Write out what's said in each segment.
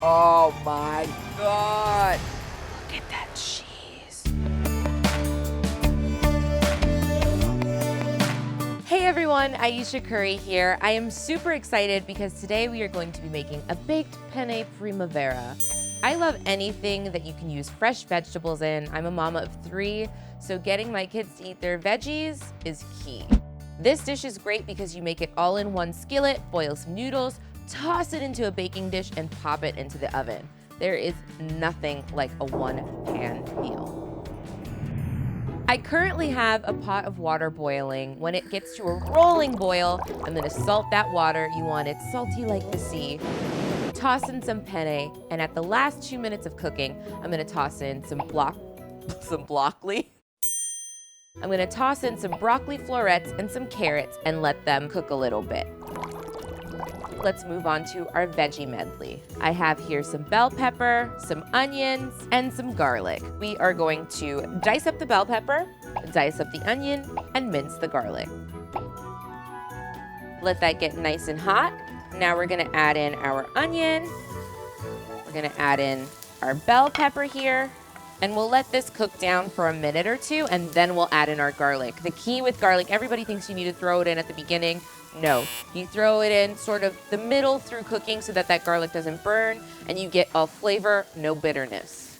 Oh my God. Look at that cheese. Hey everyone, Ayesha Curry here. I am super excited because today we are going to be making a baked penne primavera. I love anything that you can use fresh vegetables in. I'm a mama of 3, so getting my kids to eat their veggies is key. This dish is great because you make it all in one skillet, boil some noodles, toss it into a baking dish, and pop it into the oven. There is nothing like a one-pan meal. I currently have a pot of water boiling. When it gets to a rolling boil, I'm gonna salt that water. You want it salty like the sea. Toss in some penne, and at the last 2 minutes of cooking, I'm gonna toss in some broccoli. I'm gonna toss in some broccoli florets and some carrots and let them cook a little bit. Let's move on to our veggie medley. I have here some bell pepper, some onions, and some garlic. We are going to dice up the bell pepper, dice up the onion, and mince the garlic. Let that get nice and hot. Now we're gonna add in our onion. We're gonna add in our bell pepper here, and we'll let this cook down for a minute or 2, and then we'll add in our garlic. The key with garlic, everybody thinks you need to throw it in at the beginning. No, you throw it in sort of the middle through cooking so that that garlic doesn't burn, and you get all flavor, no bitterness.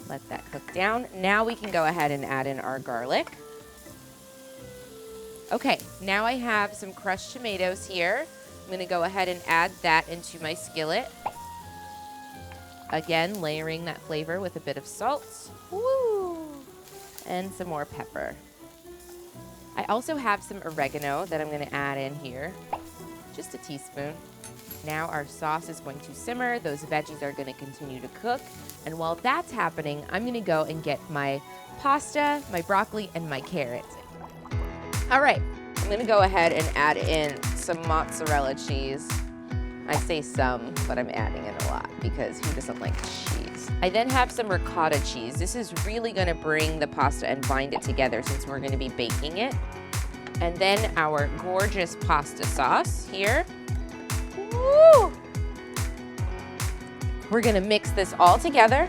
Let that cook down. Now we can go ahead and add in our garlic. Okay, now I have some crushed tomatoes here. I'm gonna go ahead and add that into my skillet. Again, layering that flavor with a bit of salt. Woo! And some more pepper. I also have some oregano that I'm gonna add in here. Just a teaspoon. Now our sauce is going to simmer. Those veggies are gonna continue to cook. And while that's happening, I'm gonna go and get my pasta, my broccoli, and my carrots. All right, I'm gonna go ahead and add in some mozzarella cheese. I say some, but I'm adding in a lot because who doesn't like cheese? I then have some ricotta cheese. This is really gonna bring the pasta and bind it together since we're gonna be baking it. And then our gorgeous pasta sauce here. Woo! We're gonna mix this all together,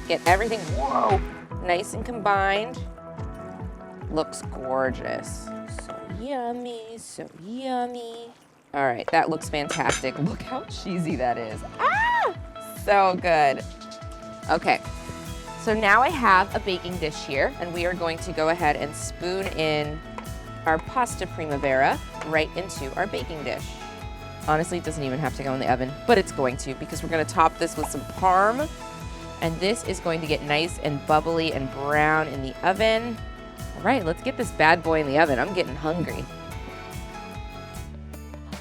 get everything, whoa, nice and combined. Looks gorgeous. So yummy, so yummy. All right, that looks fantastic. Look how cheesy that is. Ah, so good. Okay, so now I have a baking dish here, and we are going to go ahead and spoon in our pasta primavera right into our baking dish. Honestly, it doesn't even have to go in the oven, but it's going to because we're gonna top this with some parm, and this is going to get nice and bubbly and brown in the oven. All right, let's get this bad boy in the oven. I'm getting hungry.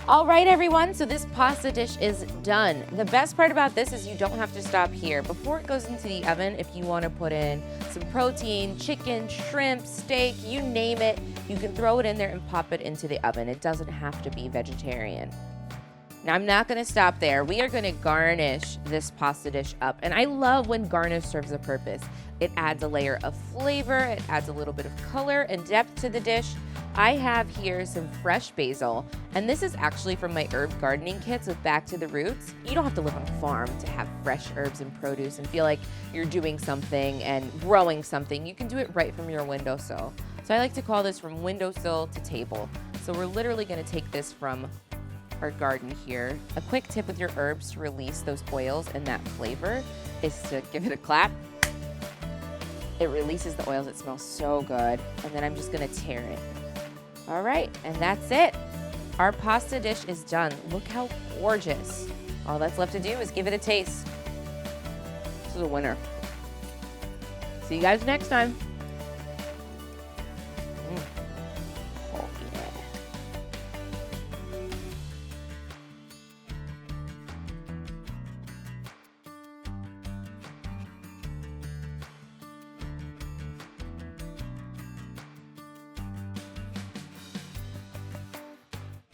All right, everyone, so this pasta dish is done. The best part about this is you don't have to stop here. Before it goes into the oven, if you want to put in some protein, chicken, shrimp, steak, you name it, you can throw it in there and pop it into the oven. It doesn't have to be vegetarian. Now, I'm not gonna stop there. We are gonna garnish this pasta dish up. And I love when garnish serves a purpose. It adds a layer of flavor, it adds a little bit of color and depth to the dish. I have here some fresh basil, and this is actually from my herb gardening kits with Back to the Roots. You don't have to live on a farm to have fresh herbs and produce and feel like you're doing something and growing something. You can do it right from your windowsill. So I like to call this from windowsill to table. So we're literally gonna take this from our garden here. A quick tip with your herbs to release those oils and that flavor is to give it a clap. It releases the oils, it smells so good. And then I'm just gonna tear it. All right, and that's it. Our pasta dish is done. Look how gorgeous. All that's left to do is give it a taste. This is a winner. See you guys next time.